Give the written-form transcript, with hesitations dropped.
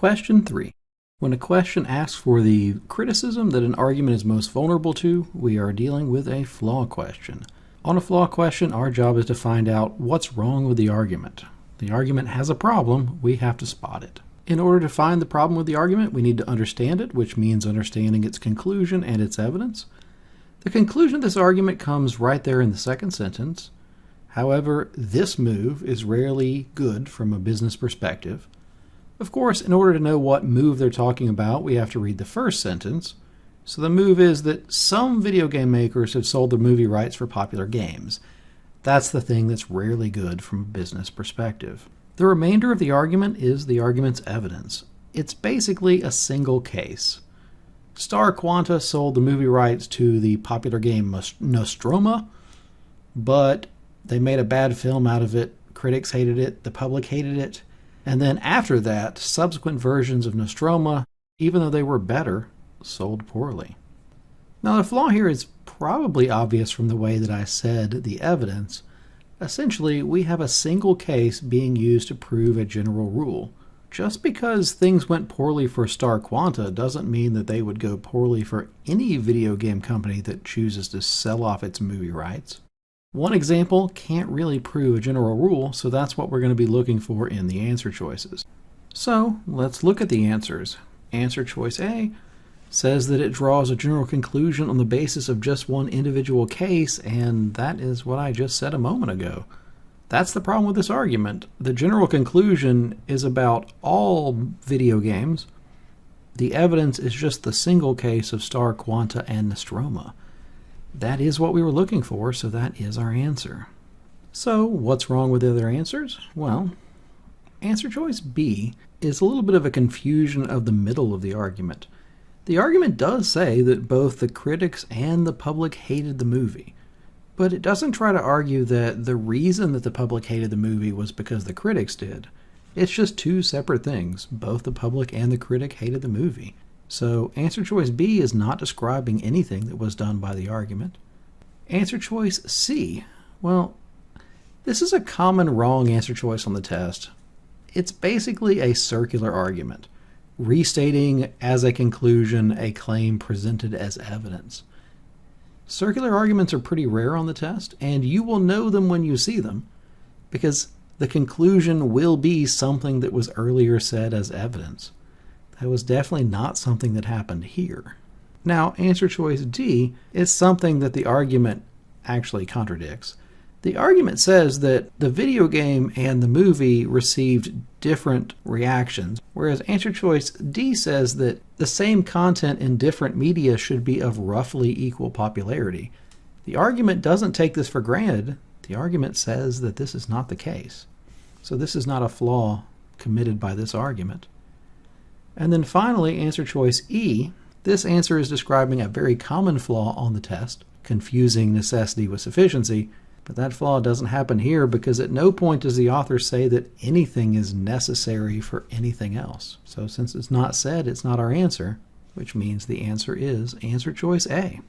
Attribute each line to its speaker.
Speaker 1: Question 3. When a question asks for the criticism that an argument is most vulnerable to, we are dealing with a flaw question. On a flaw question, our job is to find out what's wrong with the argument. The argument has a problem, we have to spot it. In order to find the problem with the argument, we need to understand it, which means understanding its conclusion and its evidence. The conclusion of this argument comes right there in the second sentence. However, this move is rarely good from a business perspective. Of course, in order to know what move they're talking about, we have to read the first sentence. So the move is that some video game makers have sold their movie rights for popular games. That's the thing that's rarely good from a business perspective. The remainder of the argument is the argument's evidence. It's basically a single case. Star Quanta sold the movie rights to the popular game Nostromo, but they made a bad film out of it. Critics hated it, the public hated it, and then after that, subsequent versions of Nostromo, even though they were better, sold poorly. Now the flaw here is probably obvious from the way that I said the evidence. Essentially, we have a single case being used to prove a general rule. Just because things went poorly for Star Quanta doesn't mean that they would go poorly for any video game company that chooses to sell off its movie rights. One example can't really prove a general rule, so that's what we're going to be looking for in the answer choices. So let's look at the answers. Answer choice A says that it draws a general conclusion on the basis of just one individual case, and that is what I just said a moment ago. That's the problem with this argument. The general conclusion is about all video games. The evidence is just the single case of Star Quanta and Nostromo. That is what we were looking for, so that is our answer. So what's wrong with the other answers? Well, answer choice B is a little bit of a confusion of the middle of the argument. The argument does say that both the critics and the public hated the movie, but it doesn't try to argue that the reason that the public hated the movie was because the critics did. It's just two separate things. Both the public and the critic hated the movie. So answer choice B is not describing anything that was done by the argument. Answer choice C, well, this is a common wrong answer choice on the test. It's basically a circular argument, restating as a conclusion a claim presented as evidence. Circular arguments are pretty rare on the test, and you will know them when you see them, because the conclusion will be something that was earlier said as evidence. That was definitely not something that happened here. Now, answer choice D is something that the argument actually contradicts. The argument says that the video game and the movie received different reactions, whereas answer choice D says that the same content in different media should be of roughly equal popularity. The argument doesn't take this for granted. The argument says that this is not the case. So this is not a flaw committed by this argument. And then finally, answer choice E. This answer is describing a very common flaw on the test, confusing necessity with sufficiency. But that flaw doesn't happen here because at no point does the author say that anything is necessary for anything else. So since it's not said, it's not our answer, which means the answer is answer choice A.